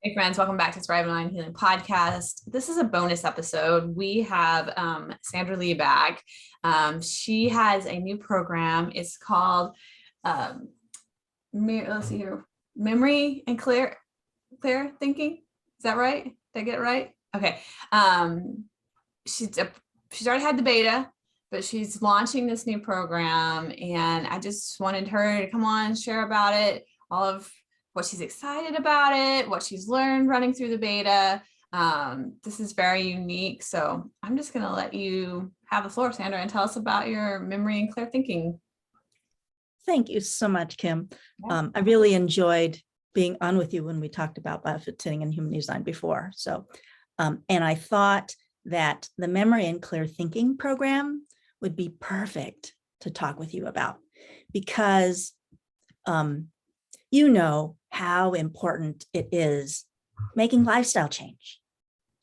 Hey friends, welcome back to Thrive Online Healing Podcast. This is a bonus episode. We have Sandra Lee back. She has a new program. It's called let's see here, Memory and Clear Thinking. Is that right? Did I get it right? Okay. She's already had the beta, but she's launching this new program, and I just wanted her to come on and share about it, all of what she's excited about it, what she's learned running through the beta. This is very unique. So I'm just going to let you have the floor, Sandra, and tell us about your memory and clear thinking. Thank you so much, Kim. Yeah. I really enjoyed being on with you when we talked about biofield tuning and human design before. So, and I thought that the memory and clear thinking program would be perfect to talk with you about, because you know how important it is making lifestyle change.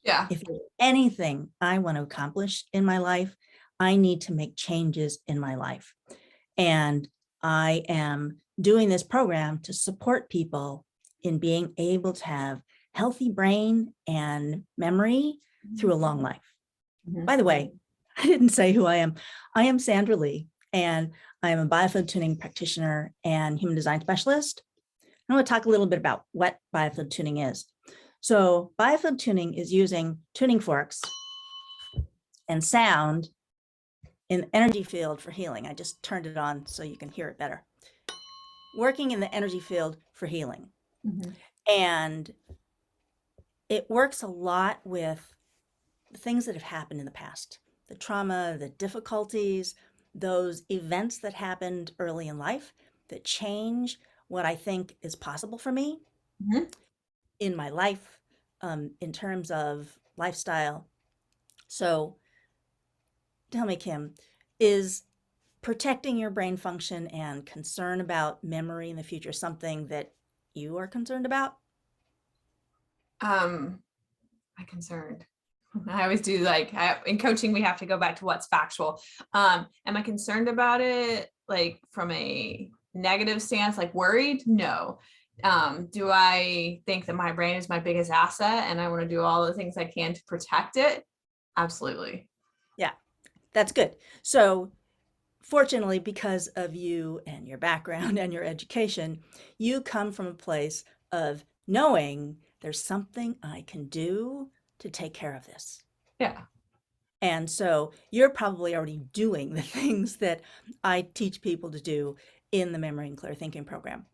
Yeah. If there's anything I want to accomplish in my life, I need to make changes in my life. And I am doing this program to support people in being able to have healthy brain and memory through a long life. Mm-hmm. By the way, I didn't say who I am. I am Sandra Lee, and I am a biofield tuning practitioner and human design specialist. I want to talk a little bit about what biofield tuning is. So biofield tuning is using tuning forks and sound in the energy field for healing. I just turned it on so you can hear it better. Working in the energy field for healing. Mm-hmm. And it works a lot with the things that have happened in the past, the trauma, the difficulties, those events that happened early in life that change what I think is possible for me in my life, in terms of lifestyle. So tell me, Kim, is protecting your brain function and concern about memory in the future something that you are concerned about? I'm concerned. I always do, in coaching, we have to go back to what's factual. Am I concerned about it, like from a negative stance, like worried? No. Do I think that my brain is my biggest asset and I want to do all the things I can to protect it? Absolutely. Yeah, that's good. So fortunately, because of you and your background and your education, you come from a place of knowing there's something I can do to take care of this. Yeah. And so you're probably already doing the things that I teach people to do in the Memory and Clear Thinking program.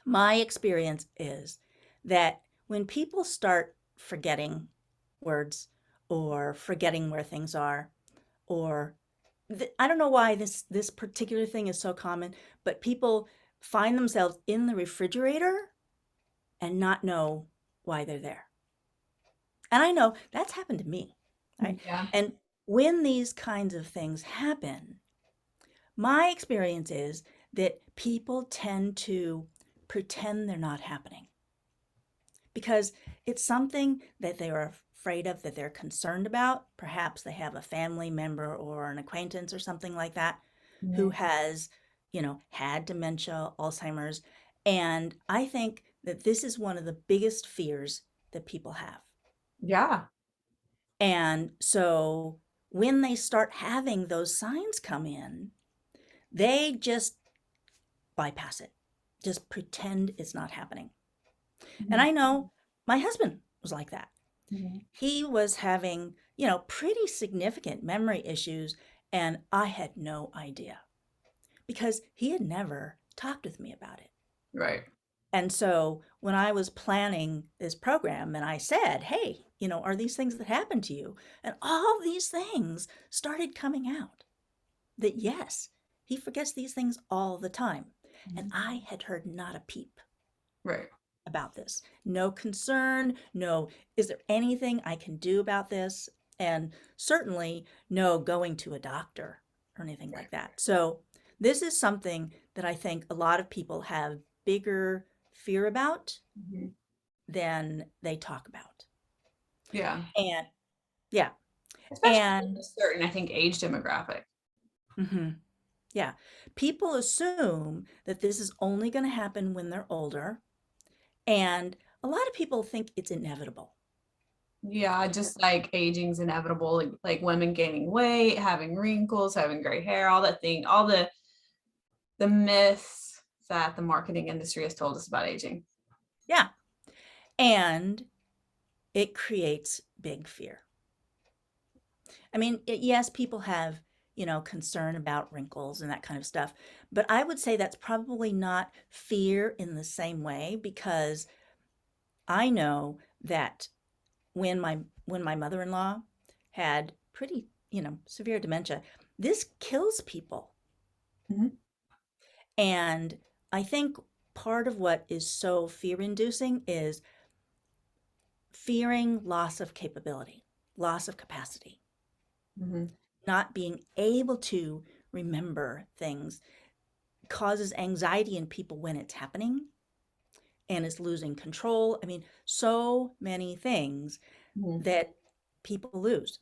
My experience is that when people start forgetting words or forgetting where things are, or I don't know why this particular thing is so common, but people find themselves in the refrigerator and not know why they're there. And I know that's happened to me, right? Yeah. And when these kinds of things happen, my experience is that people tend to pretend they're not happening because it's something that they are afraid of, that they're concerned about. Perhaps they have a family member or an acquaintance or something like that who has, had dementia, Alzheimer's. And I think that this is one of the biggest fears that people have. Yeah. And so when they start having those signs come in, they just bypass it, just pretend it's not happening. And I know my husband was like that. He was having, pretty significant memory issues, and I had no idea because he had never talked with me about it. Right. And so when I was planning this program and I said, hey, are these things that happen to you? And all these things started coming out that yes, he forgets these things all the time. And I had heard not a peep. Right. About this. No concern, no, is there anything I can do about this? And certainly no going to a doctor or anything like that. So this is something that I think a lot of people have bigger fear about than they talk about. Yeah. And yeah. Especially in a certain, I think, age demographic. Yeah. People assume that this is only going to happen when they're older. And a lot of people think it's inevitable. Yeah, just like aging's inevitable, like women gaining weight, having wrinkles, having gray hair, all that thing, all the myths that the marketing industry has told us about aging. Yeah. And it creates big fear. I mean, yes, people have, concern about wrinkles and that kind of stuff, but I would say that's probably not fear in the same way, because I know that when my mother-in-law had pretty, severe dementia, this kills people. Mhm. And I think part of what is so fear-inducing is fearing loss of capability, loss of capacity, Mhm. not being able to remember things causes anxiety in people when it's happening and is losing control. I mean, so many things Mhm. that people lose.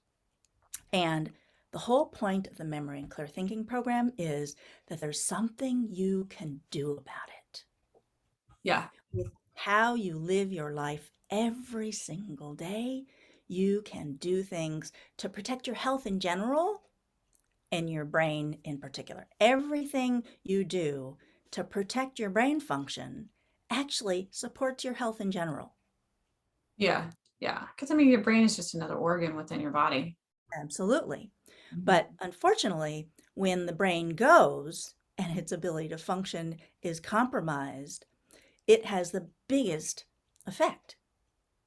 And the whole point of the memory and clear thinking program is that there's something you can do about it. Yeah. With how you live your life every single day, you can do things to protect your health in general and your brain in particular. Everything you do to protect your brain function actually supports your health in general. Yeah. Yeah. Because I mean, your brain is just another organ within your body. Absolutely. Mhm. But unfortunately, when the brain goes and its ability to function is compromised, it has the biggest effect,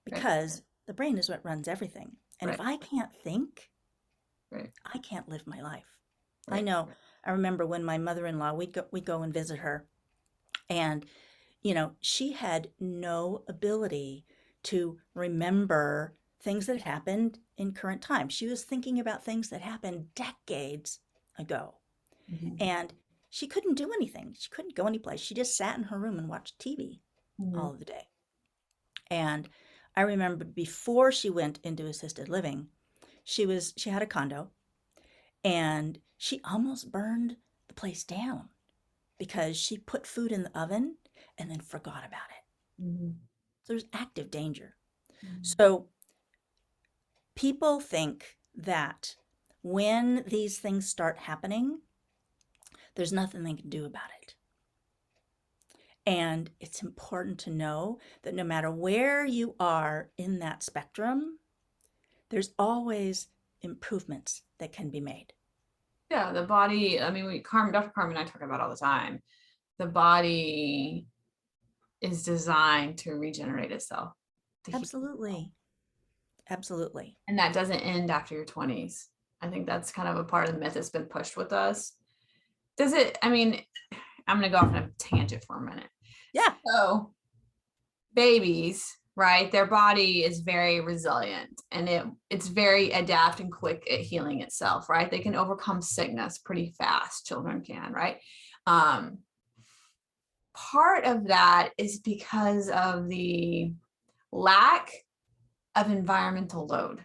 Right. because the brain is what runs everything. And if Right. I can't think, Right. I can't live my life. I Right. know. I remember when my mother-in-law, we'd go and visit her, and she had no ability to remember things that happened in current time. She was thinking about things that happened decades ago. Mhm. And she couldn't do anything. She couldn't go anyplace. She just sat in her room and watched TV Mhm. all of the day. And I remember before she went into assisted living, she had a condo, and she almost burned the place down because she put food in the oven and then forgot about it. Mhm. So there's active danger. Mhm. So people think that when these things start happening, there's nothing they can do about it. And it's important to know that no matter where you are in that spectrum, there's always improvements that can be made. Yeah, the body, I mean, Dr. Carmen and I talk about all the time. The body is designed to regenerate itself, to heal itself. Absolutely. Absolutely. And that doesn't end after your 20s. I think that's kind of a part of the myth that's been pushed with us. Does it? I mean, I'm going to go off on a tangent for a minute. Yeah. So, babies, right? Their body is very resilient and it's very adept and quick at healing itself, right? They can overcome sickness pretty fast. Children can, right? Um, Part of that is because of the lack of environmental load,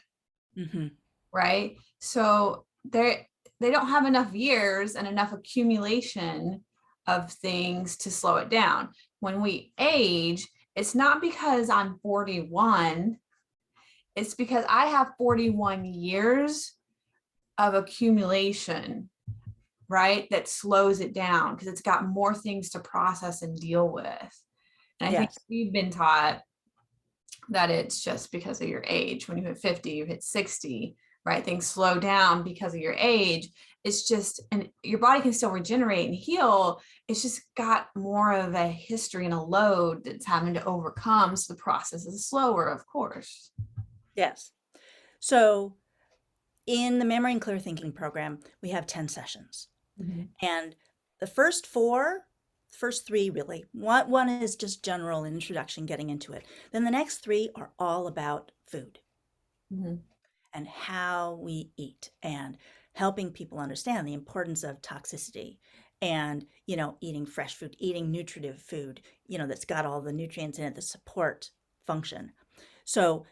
Hmm. right? So they don't have enough years and enough accumulation of things to slow it down. When we age, it's not because I'm 41, it's because I have 41 years of accumulation, right? That slows it down because it's got more things to process and deal with. And I think Yes. we've been taught that it's just because of your age. When you hit 50, you hit 60, right? Things slow down because of your age. It's just, and your body can still regenerate and heal. It's just got more of a history and a load that's having to overcome. So the process is slower, of course. Yes. So in the Memory and Clear Thinking program, we have 10 sessions. Mhm. And the first three really, one is just general introduction, getting into it. Then the next three are all about food Mhm. and how we eat, and helping people understand the importance of toxicity, and eating fresh food, eating nutritive food, that's got all the nutrients in it that support function. So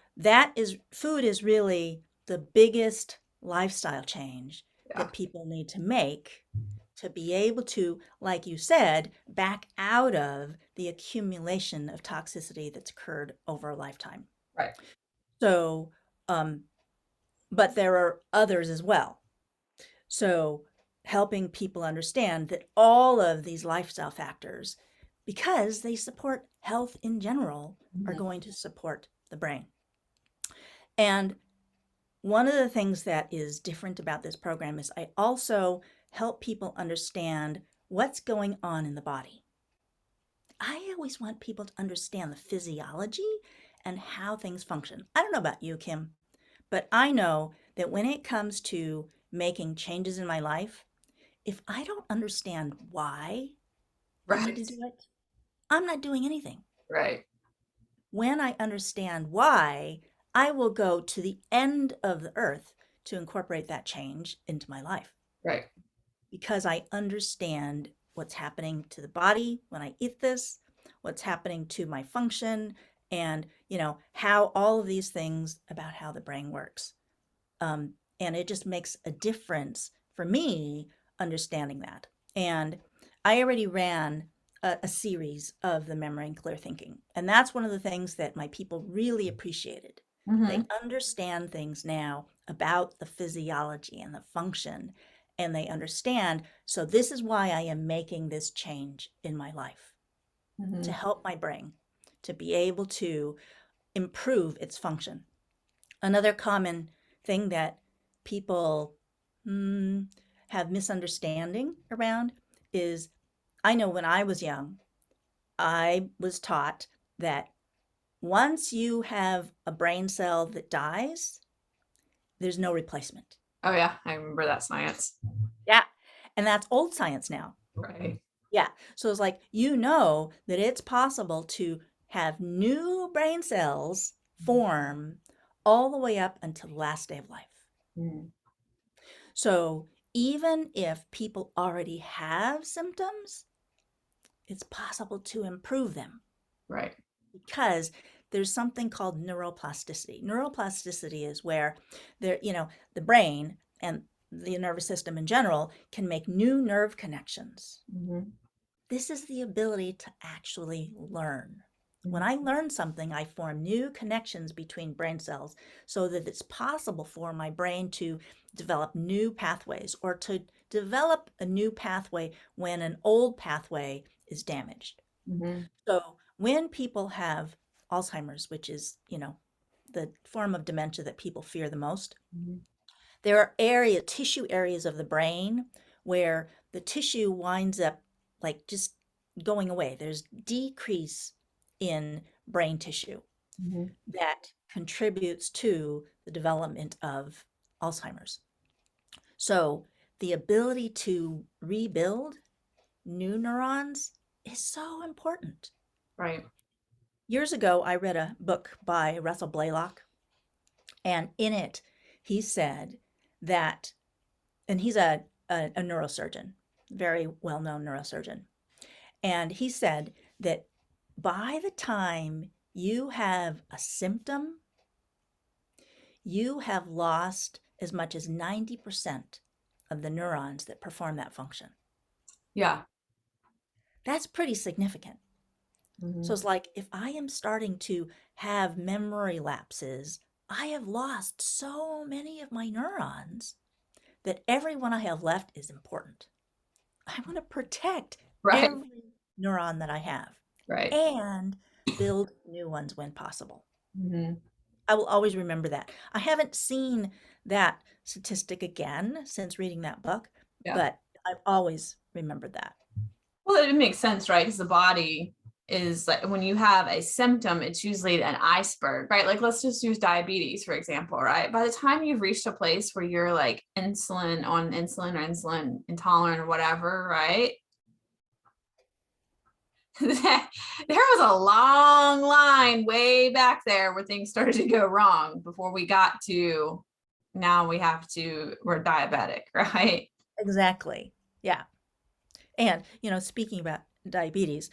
food is really the biggest lifestyle change Yeah. that people need to make to be able to, like you said, back out of the accumulation of toxicity that's occurred over a lifetime. Right. So, um, but there are others as well. So, helping people understand that all of these lifestyle factors, because they support health in general, are Mhm. going to support the brain. And one of the things that is different about this program is I also help people understand what's going on in the body. I always want people to understand the physiology and how things function. I don't know about you, Kim, but I know that when it comes to making changes in my life, if I don't understand why I need to Right. do it, I'm not doing anything. Right. When I understand why, I will go to the end of the earth to incorporate that change into my life Right. because I understand what's happening to the body when I eat this, what's happening to my function, and how all of these things about how the brain works. And it just makes a difference for me understanding that. And I already ran a series of the memory and clear thinking. And that's one of the things that my people really appreciated. They Hmm. understand things now about the physiology and the function, and they understand. So, this is why I am making this change in my life to Hmm. help my brain to be able to improve its function. Another common thing that people mm, have misunderstanding around is I know when I was young, I was taught that once you have a brain cell that dies, there's no replacement. Oh yeah, I remember that science. Yeah. And that's old science now. Right. Yeah. So it's like, that it's possible to have new brain cells form all the way up until the last day of life. Mhm. So even if people already have symptoms, it's possible to improve them Right. because there's something called neuroplasticity. Neuroplasticity is where the brain and the nervous system in general can make new nerve connections. Hmm. This is the ability to actually learn. When I Hmm. learn something, I form new connections between brain cells so that it's possible for my brain to develop new pathways or to develop a new pathway when an old pathway is damaged. Hmm. So when people have Alzheimer's, which is, the form of dementia that people fear the most, Hmm. there are tissue areas of the brain where the tissue winds up like just going away. There's decrease in brain tissue Hmm. that contributes to the development of Alzheimer's. So the ability to rebuild new neurons is so important. Right. Years ago, I read a book by Russell Blaylock, and in it, he said that and he's a neurosurgeon, very well known neurosurgeon. And he said that by the time you have a symptom, you have lost as much as 90% of the neurons that perform that function. Yeah. That's pretty significant. So Hmm. it's like if I am starting to have memory lapses, I have lost so many of my neurons that every one I have left is important. I want to protect Right. every neuron that I have Right. and build new ones when possible. Hmm. I will always remember that. I haven't seen that statistic again since reading that book, Yeah. but I've always remembered that. Well, it makes sense, right? Because the body is like when you have a symptom, it's usually an iceberg, right? Like let's just use diabetes, for example, right? By the time you've reached a place where you're like insulin or insulin intolerant or whatever, right? There was a long line way back there where things started to go wrong before we got to now we're diabetic, right? Exactly. Yeah. And, speaking about diabetes,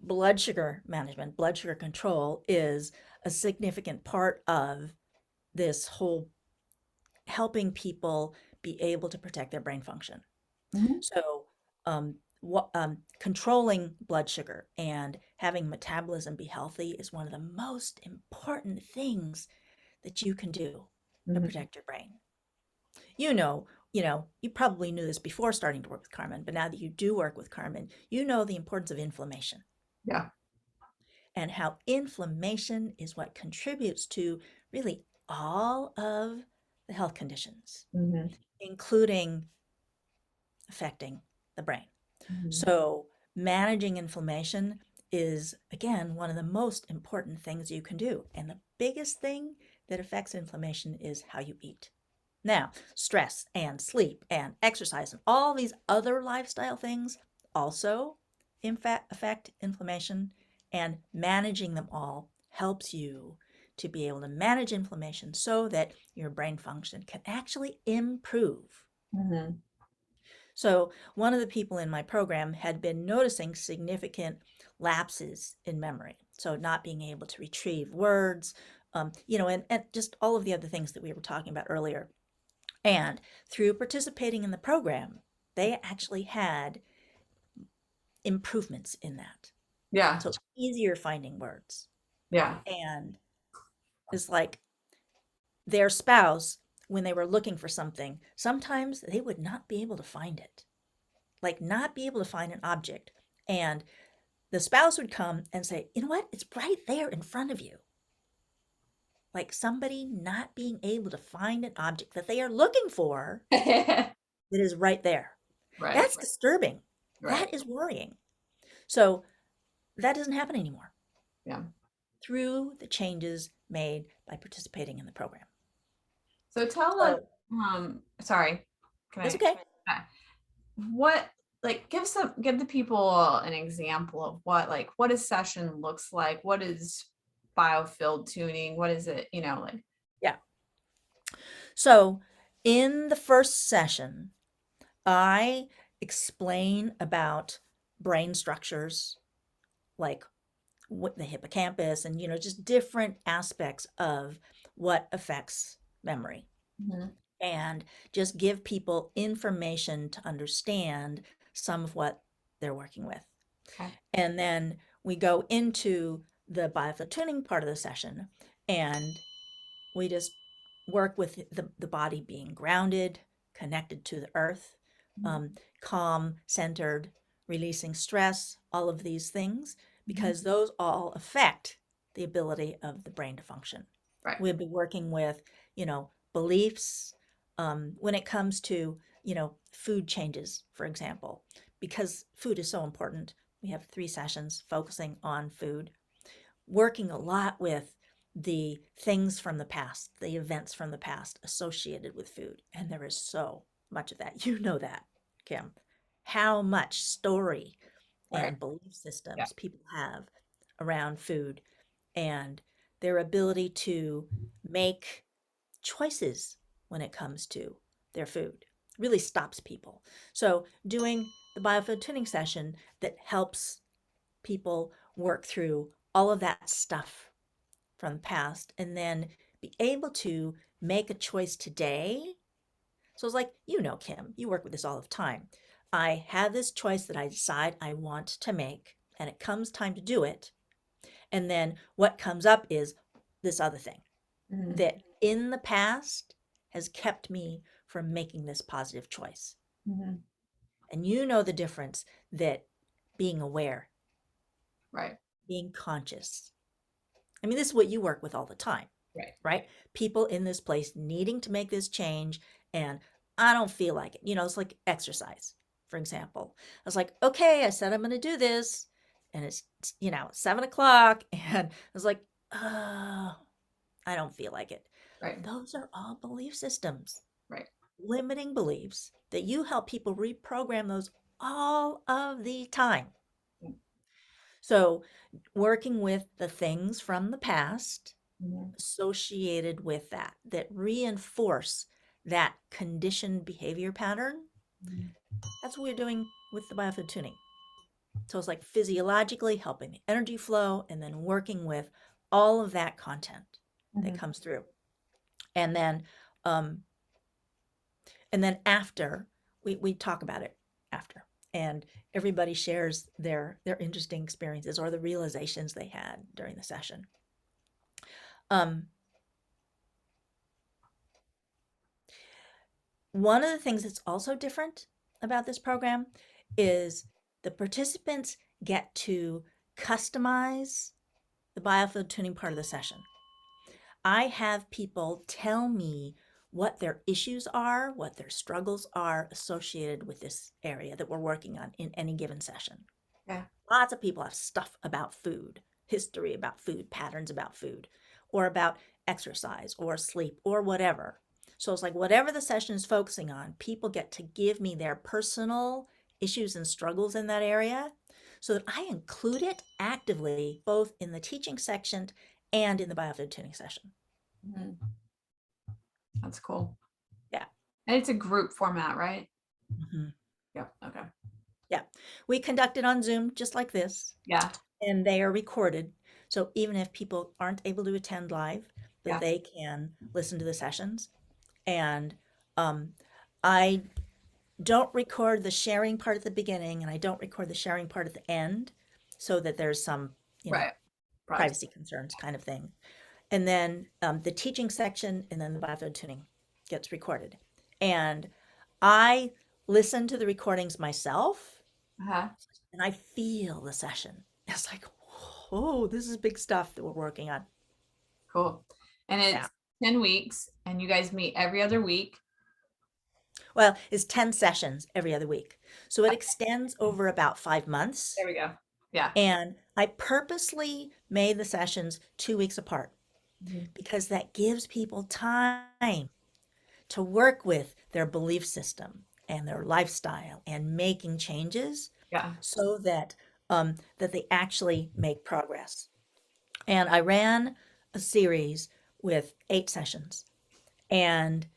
blood sugar management, blood sugar control is a significant part of this whole helping people be able to protect their brain function. Mhm. So, controlling blood sugar and having metabolism be healthy is one of the most important things that you can do to Mhm. protect your brain. You probably knew this before starting to work with Carmen, but now that you do work with Carmen, you know the importance of inflammation Yeah. and how inflammation is what contributes to really all of the health conditions, Mhm. including affecting the brain. Mhm. So, managing inflammation is, again, one of the most important things you can do. And the biggest thing that affects inflammation is how you eat. Now, stress and sleep and exercise and all these other lifestyle things also in fact affect inflammation, and managing them all helps you to be able to manage inflammation so that your brain function can actually improve. Mhm. So, one of the people in my program had been noticing significant lapses in memory. So, not being able to retrieve words, and just all of the other things that we were talking about earlier. And through participating in the program, they actually had improvements in that. Yeah. So, easier finding words. Yeah. And it's like their spouse, when they were looking for something, sometimes they would not be able to find it, like not be able to find an object. And the spouse would come and say, you know what? It's right there in front of you. Like somebody not being able to find an object that they are looking for that is right there. Right. That's disturbing. Right. That is worrying. So that doesn't happen anymore Yeah. through the changes made by participating in the program. So tell us, So sorry, can that's I, okay. what, like, give the people an example of what a session looks like. What is biofield tuning? What is it, like, Yeah. So in the first session, I explain about brain structures like what the hippocampus and just different aspects of what affects memory, Mhm. and just give people information to understand some of what they're working with. Okay. And then we go into the biofield tuning part of the session, and we just work with the body being grounded, connected to the earth, Mhm. um, calm, centered, releasing stress, all of these things, Mhm. because those all affect the ability of the brain to function. Right. We'll be working with, beliefs when it comes to, food changes, for example, because food is so important. We have 3 sessions focusing on food, working a lot with the things from the past, the events from the past associated with food. And there is so much of that. You know that, Kim, how much story Right. and belief Yeah. systems people have around food and their ability to make choices when it comes to their food really stops people. So, doing the biofield tuning session that helps people work through all of that stuff from the past and then be able to make a choice today. So it's like, Kim, you work with this all the time. I have this choice that I decide I want to make, and it comes time to do it. And then what comes up is this other thing Mhm. that in the past has kept me from making this positive choice. Mhm. And you know the difference that being aware, Right. being conscious. I mean, this is what you work with all the time, Right. right? People in this place needing to make this change, and I don't feel like it. It's like exercise, for example. I was like, okay, I said I'm going to do this, and it's 7 o'clock, and I was like, oh, I don't feel like it. Right. Those are all belief systems, Right. limiting beliefs that you help people reprogram those all of the time. So, working with the things from the past Mhm. associated with that reinforce that conditioned behavior pattern, Mhm. that's what we're doing with the biofield tuning. So it's like physiologically helping the energy flow and then working with all of that content that Mhm. comes through. And then um, after we talk about it, after. And everybody shares their interesting experiences or the realizations they had during the session. Um, One of the things that's also different about this program is the participants get to customize the biofield tuning part of the session. I have people tell me what their issues are, what their struggles are associated with this area that we're working on in any given session. Yeah. Lots of people have stuff about food, history about food, patterns about food, or about exercise or sleep or whatever. So it's like whatever the session is focusing on, people get to give me their personal issues and struggles in that area so that I include it actively both in the teaching section and in the biofield tuning session. Mhm. That's cool. Yeah. And it's a group format, right? Mhm. Yep. Okay. Yeah. We conduct it on Zoom just like this, Yeah. and they are recorded. So even if people aren't able to attend live, that Yeah. they can listen to the sessions. And um, I don't record the sharing part at the beginning and I don't record the sharing part at the end so that there's some, Right. Privacy. privacy concerns kind of thing. And then the teaching section and then the biofield tuning gets recorded. And I listen to the recordings myself Uh-huh. and I feel the session. It's like, oh, this is big stuff that we're working on. Cool. And Yeah. it's 10 weeks and you guys meet every other week. Well, it's 10 sessions every other week. So it extends over about 5 months. There we go. Yeah. And I purposely made the sessions 2 weeks apart Mhm. because that gives people time to work with their belief system and their lifestyle and making changes Yeah. so that that they actually make progress. And I ran a series with 8 sessions, and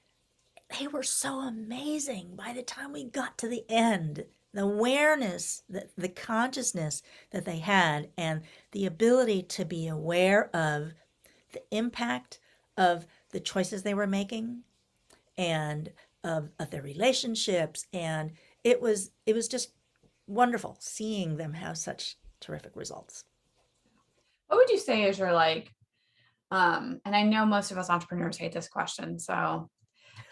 they were so amazing by the time we got to the end. The awareness, the consciousness that they had, and the ability to be aware of the impact of the choices they were making and of their relationships. And it was just wonderful seeing them have such terrific results. What would you say is your like, and I know most of us entrepreneurs hate this question. So,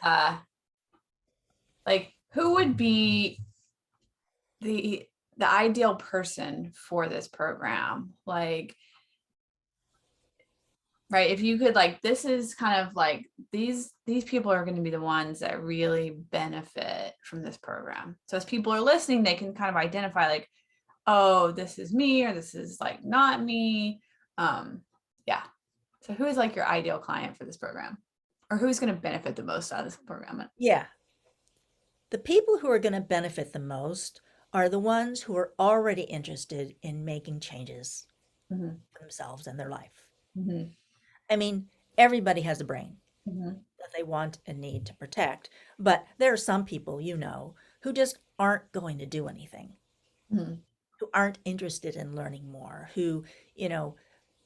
uh, like who would be the the ideal person for this program? Like, right, if you could like this is kind of like these people are going to be the ones that really benefit from this program. So as people are listening, they can kind of identify like, oh, this is me or this is like not me. Yeah. So who is like your ideal client for this program? Or who's going to benefit the most out of this program? Yeah. The people who are going to benefit the most are the ones who are already interested in making changes Mm-hmm. for themselves and their life. Mm-hmm. I mean, everybody has a brain Mm-hmm. that they want and need to protect, but there are some people, who just aren't going to do anything, Mm-hmm. who aren't interested in learning more, who,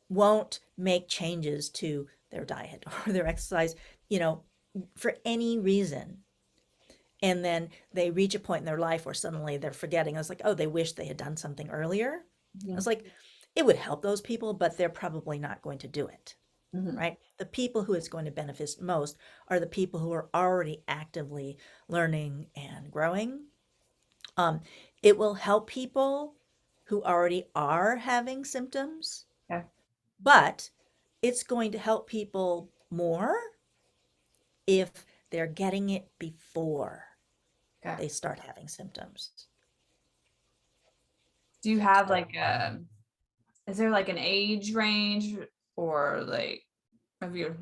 won't make changes to their diet or their exercise, you know, for any reason. And then they reach a point in their life where suddenly they're forgetting. I was like, oh, they wish they had done something earlier. I was like, it would help those people, but they're probably not going to do it, Mm-hmm. right? The people who it's going to benefit most are the people who are already actively learning and growing. Um, it will help people who already are having symptoms, Okay. but it's going to help people more if they're getting it before Okay. they start having symptoms. Do you have So like is there like an age range or like of your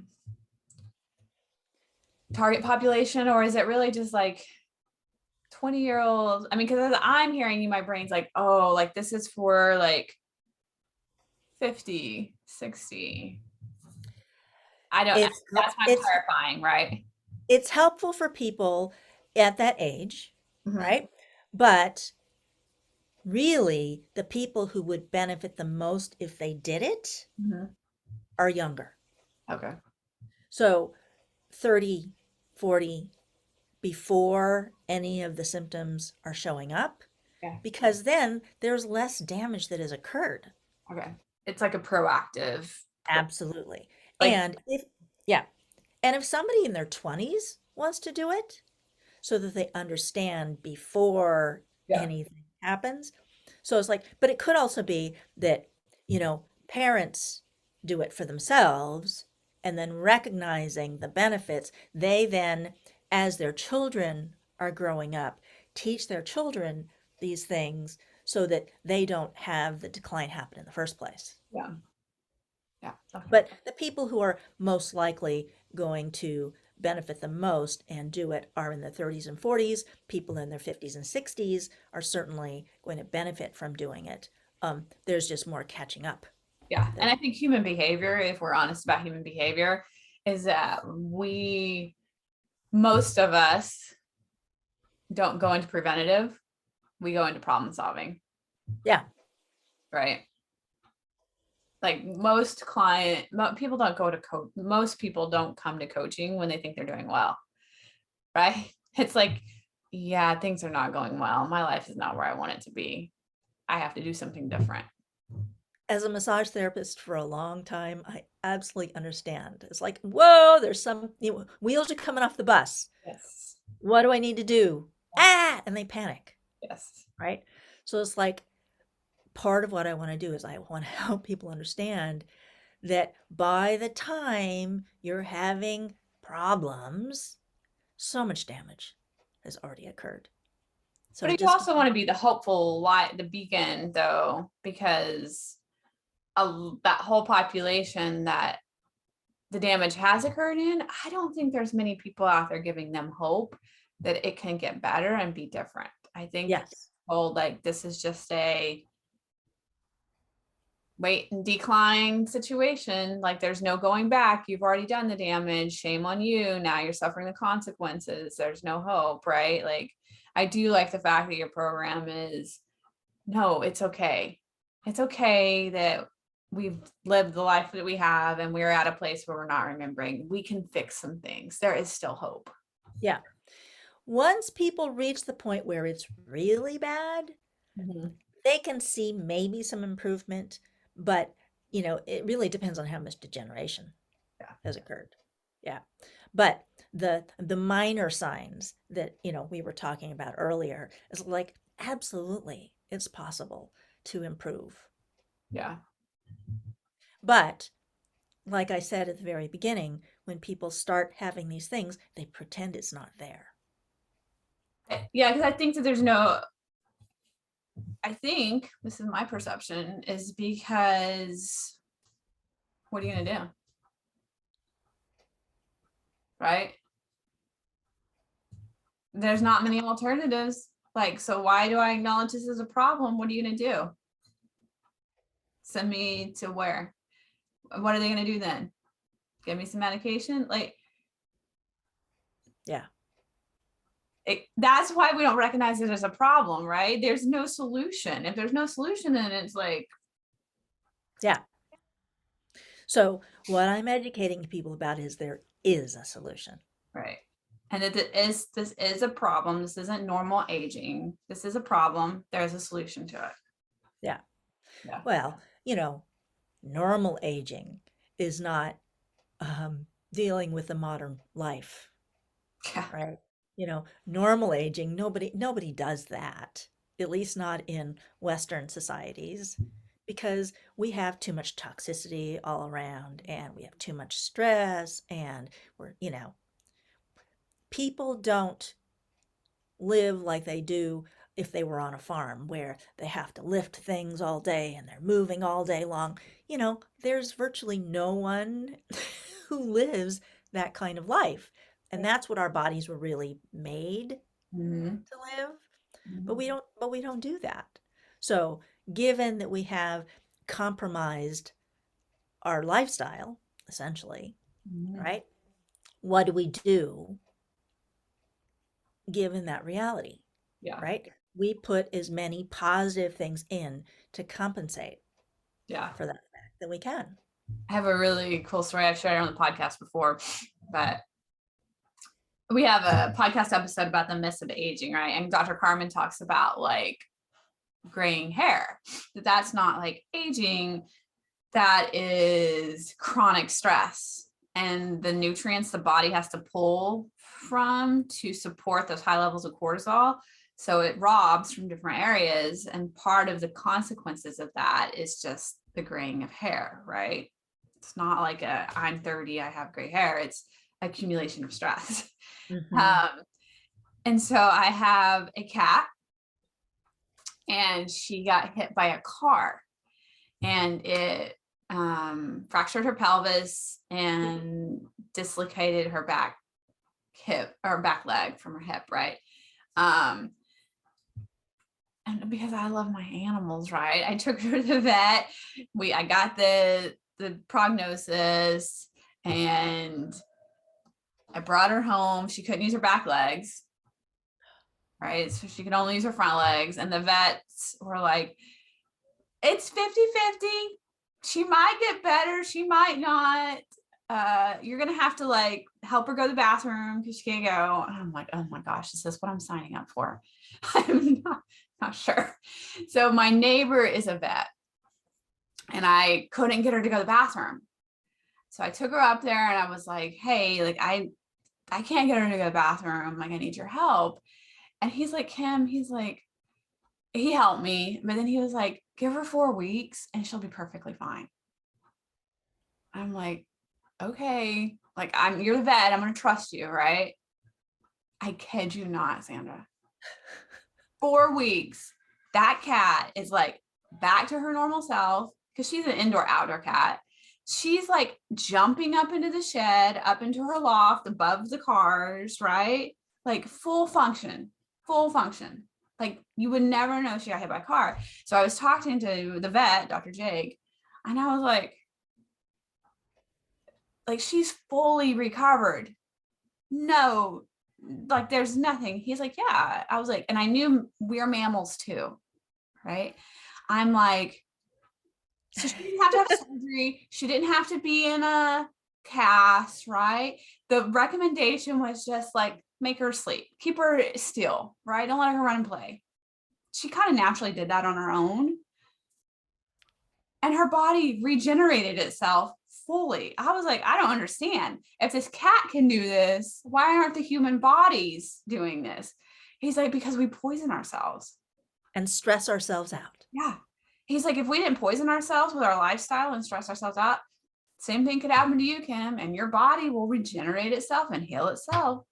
target population, or is it really just like 20-year-olds? I mean, because as I'm hearing you, my brain's like, oh, like this is for like 50, 60. I don't, it's that's why I'm it's clarifying, right? it's helpful for people at that age, Mm-hmm. right? But really, the people who would benefit the most if they did it Mm-hmm. are younger. Okay. So 30, 40, before any of the symptoms are showing up, Yeah. because then there's less damage that has occurred. Okay. It's like a proactive, Absolutely. like, And if, yeah, and if somebody in their 20s wants to do it so that they understand before yeah, anything happens. So it's like, but it could also be that, parents do it for themselves and then recognizing the benefits, they then, as their children are growing up, teach their children these things so that they don't have the decline happen in the first place. yeah, yeah. Okay. But the people who are most likely going to benefit the most and do it are in their 30s and 40s. People in their 50s and 60s are certainly going to benefit from doing it. There's just more catching up. Yeah. And I think human behavior, if we're honest about human behavior, is that most of us don't go into preventative, we go into problem solving, Yeah, right? Like people don't go to coach. Most people don't come to coaching when they think they're doing well, right? It's like, yeah, things are not going well. My life is not where I want it to be. I have to do something different. as a massage therapist for a long time, I absolutely understand. It's like, whoa, there's some wheels are coming off the bus. Yes. What do I need to do? Ah, and they panic, Yes. right? So it's like part of what I want to do is I want to help people understand that by the time you're having problems, so much damage has already occurred. So But it you just, also want to be the hopeful light, the beacon, though, because that whole population that the damage has occurred in, I don't think there's many people out there giving them hope that it can get better and be different. I think they're yes, told like this is just a wait and decline situation. Like there's no going back. You've already done the damage. Shame on you. Now you're suffering the consequences. There's no hope, right? Like I do like the fact that your program is no, it's okay. It's okay that we've lived the life that we have and we're at a place where we're not remembering. We can fix some things. There is still hope. yeah. Once people reach the point where it's really bad, Mhm. they can see maybe some improvement, but it really depends on how much degeneration Yeah. has occurred. Yeah. But the minor signs that, we were talking about earlier is like absolutely it's possible to improve. Yeah. But like I said at the very beginning, when people start having these things, they pretend it's not there. Yeah. Because I think this is my perception, is because what are you going to do? Right? There's not many alternatives. Like, so why do I acknowledge this as a problem? What are you going to do? Send me to where? What are they going to do then? Give me some medication? Like, Yeah. that's why we don't recognize it as a problem, right? There's no solution. If there's no solution, then it's like, Yeah. So what I'm educating people about is there is a solution. right. And that this is a problem. This isn't normal aging. This is a problem. There's a solution to it. Yeah. Yeah. Well, normal aging is not dealing with the modern life, Yeah. right? Normal aging, nobody does that, at least not in Western societies, because we have too much toxicity all around and we have too much stress and people don't live like they do if they were on a farm where they have to lift things all day and they're moving all day long. There's virtually no one who lives that kind of life. And that's what our bodies were really made Mhm. to live. But Mhm. we don't do that. So, given that we have compromised our lifestyle, essentially, Mhm. right? What do we do given that reality? Yeah. Right? We put as many positive things in to compensate Yeah. for that fact that we can. I have a really cool story I've shared on the podcast before, but we have a podcast episode about the myths of aging, right? And Dr. Carmen talks about like graying hair, that's not like aging, that is chronic stress and the nutrients the body has to pull from to support those high levels of cortisol. So it robs from different areas. And part of the consequences of that is just the graying of hair, right? It's not like I'm 30, I have gray hair. It's accumulation of stress. Mhm. And so I have a cat and she got hit by a car and it fractured her pelvis and dislocated her back hip or back leg from her hip, right? Um, and because I love my animals, right? I took her to the vet. I got the prognosis and I brought her home. She couldn't use her back legs, right? So she could only use her front legs. And the vets were like, it's 50-50. She might get better. She might not. You're going to have to like help her go to the bathroom because she can't go. And I'm like, oh my gosh, is this what I'm signing up for? I'm not sure. So my neighbor is a vet and I couldn't get her to go to the bathroom. So I took her up there and I was like, hey, like I can't get her to go to the bathroom. Like I need your help. And he's like, Kim, he's like, he helped me, but then he was like, give her 4 weeks and she'll be perfectly fine. I'm like, okay, like you're the vet, I'm gonna trust you, right? I kid you not, Sandra. 4 weeks, that cat is like back to her normal self because she's an indoor outdoor cat. She's like jumping up into the shed, up into her loft above the cars, right? Like full function, full function. Like you would never know she got hit by a car. So I was talking to the vet, Dr. Jake, and I was like she's fully recovered. No, like there's nothing. He's like, yeah. I was like, and I knew we're mammals too, right? I'm like, so she didn't have to have surgery. She didn't have to be in a cast, right? The recommendation was just like make her sleep, keep her still, right? Don't let her run and play. She kind of naturally did that on her own. And her body regenerated itself fully. I was like, I don't understand. If this cat can do this, why aren't the human bodies doing this? He's like, because we poison ourselves. And stress ourselves out. Yeah. He's like, if we didn't poison ourselves with our lifestyle and stress ourselves out, same thing could happen to you, Kim, and your body will regenerate itself and heal itself.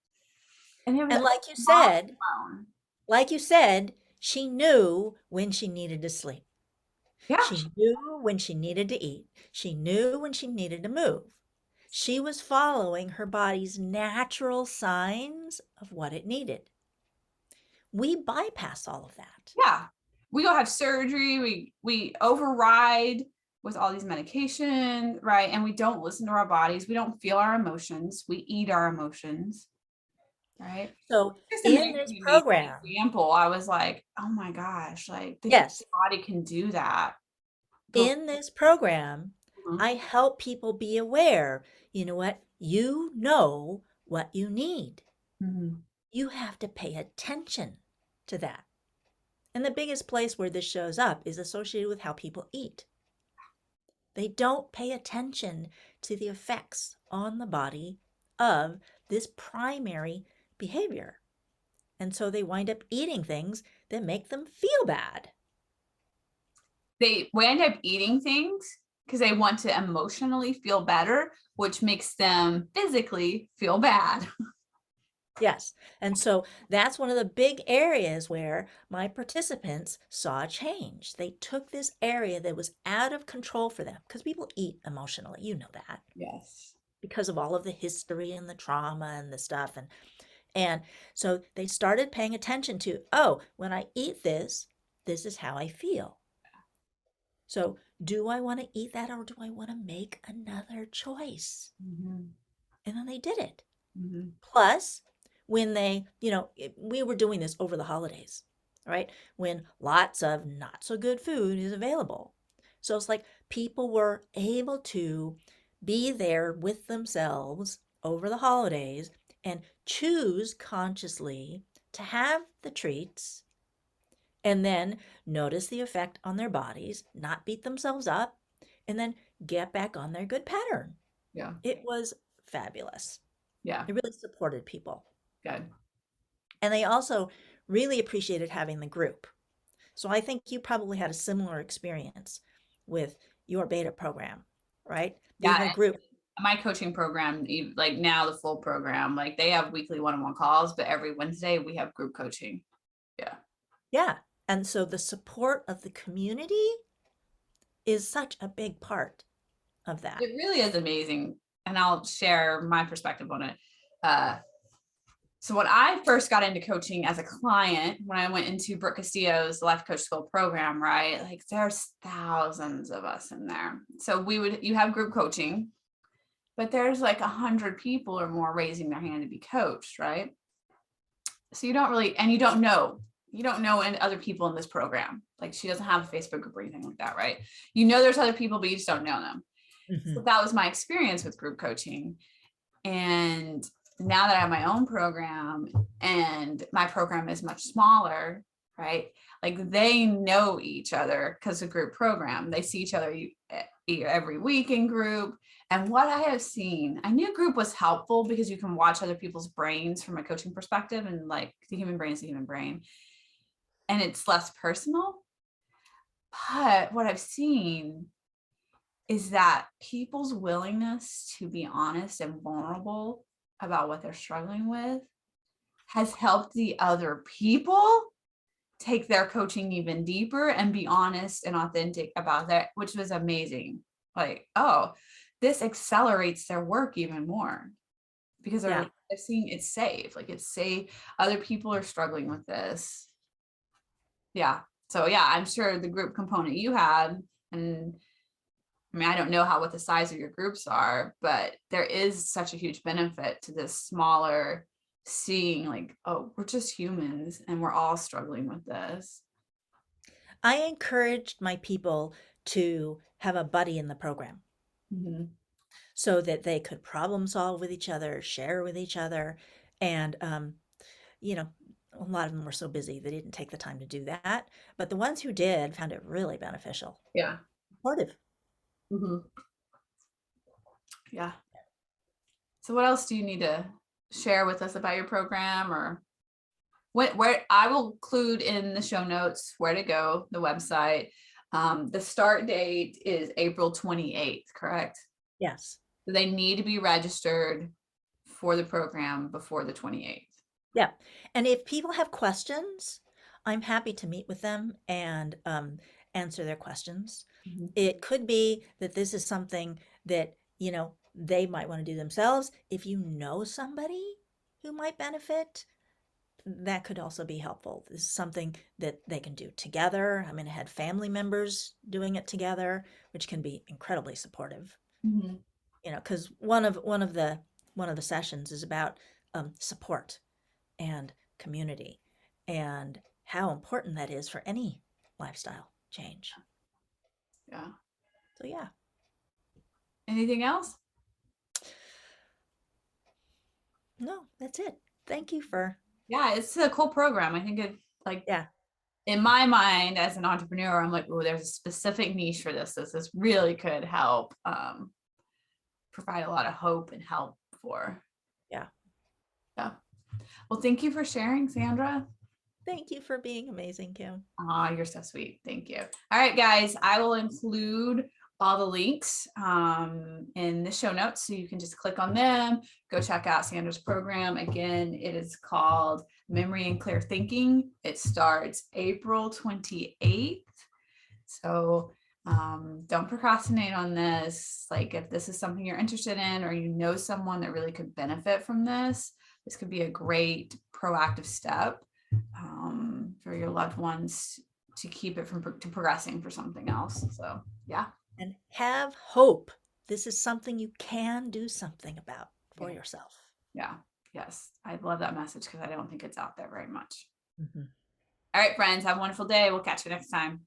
And it was And awesome. like you said, she knew when she needed to sleep. Yeah. She knew when she needed to eat. She knew when she needed to move. She was following her body's natural signs of what it needed. We bypass all of that. Yeah. We go have surgery. We override with all these medications, right? And we don't listen to our bodies. We don't feel our emotions. We eat our emotions, right? So Just in this amazing program, example. I was like, oh my gosh, like the human yes, body can do that. But in this program, Mhm. I help people be aware, you know what? You know what you need. Mhm. You have to pay attention to that. And the biggest place where this shows up is associated with how people eat. They don't pay attention to the effects on the body of this primary behavior. And so they wind up eating things that make them feel bad. They wind up eating things because they want to emotionally feel better, which makes them physically feel bad. Yes. And so that's one of the big areas where my participants saw a change. They took this area that was out of control for them because people eat emotionally. You know that Yes. because of all of the history and the trauma and the stuff. And so they started paying attention to, oh, when I eat this, this is how I feel. So do I want to eat that or do I want to make another choice? Mhm. And then they did it. Mhm. Plus, when we were doing this over the holidays, right? When lots of not so good food is available. So it's like people were able to be there with themselves over the holidays and choose consciously to have the treats and then notice the effect on their bodies, not beat themselves up, and then get back on their good pattern. Yeah. It was fabulous. Yeah. It really supported people. Good. And they also really appreciated having the group. So I think you probably had a similar experience with your beta program, right? Being Yeah. a group. My coaching program, like now the full program, like they have weekly one-on-one calls, but every Wednesday we have group coaching. Yeah. Yeah. And so the support of the community is such a big part of that. It really is amazing. And I'll share my perspective on it. So when I first got into coaching as a client, when I went into Brooke Castillo's Life Coach School program, right? Like there's thousands of us in there. So you have group coaching, but there's like 100 people or more raising their hand to be coached, right? So you don't really, and you don't know any other people in this program. Like she doesn't have a Facebook group or anything like that, right? You know there's other people, but you just don't know them. So that was my experience with group coaching. And now that I have my own program and my program is much smaller, right? Like they know each other because of group program. They see each other every week in group. And what I have seen, I knew group was helpful because you can watch other people's brains from a coaching perspective, and like the human brain is the human brain. And it's less personal. But what I've seen is that people's willingness to be honest and vulnerable about what they're struggling with has helped the other people take their coaching even deeper and be honest and authentic about that, which was amazing. Like, oh, this accelerates their work even more because they're like, I've seen it's safe. Like it's safe. Other people are struggling with this. Yeah. So yeah, I'm sure the group component you had, and I mean, I don't know what the size of your groups are, but there is such a huge benefit to this smaller seeing like, oh, we're just humans and we're all struggling with this. I encouraged my people to have a buddy in the program so that they could problem solve with each other, share with each other. And, you know, a lot of them were so busy they didn't take the time to do that. But the ones who did found it really beneficial. Yeah. Supportive. Yeah. So what else do you need to share with us about your program, or where I will include in the show notes where to go, the website. The start date is April 28th, correct? Yes. So they need to be registered for the program before the 28th. Yeah. And if people have questions, I'm happy to meet with them and answer their questions. It could be that this is something that, they might want to do themselves. If you know somebody who might benefit, that could also be helpful. This is something that they can do together. I mean, I had family members doing it together, which can be incredibly supportive. Because one of the sessions is about support and community and how important that is for any lifestyle change. Yeah. So yeah. Anything else? No, that's it. Thank you for. Yeah, it's a cool program. I think it Yeah. In my mind as an entrepreneur, I'm like, oh, there's a specific niche for this. This really could help provide a lot of hope and help for. Yeah. Yeah. Well, thank you for sharing, Sandra. Thank you for being amazing, Kim. Oh, you're so sweet. Thank you. All right, guys, I will include all the links in the show notes, so you can just click on them, go check out Sandra's program. Again, it is called Memory and Clear Thinking. It starts April 28th. So don't procrastinate on this. Like if this is something you're interested in, or you know someone that really could benefit from this could be a great proactive step for your loved ones to keep it from progressing for something else. So yeah. And have hope. This is something you can do something about for yourself. Yeah. Yes. I love that message because I don't think it's out there very much. Mm-hmm. All right, friends, have a wonderful day. We'll catch you next time.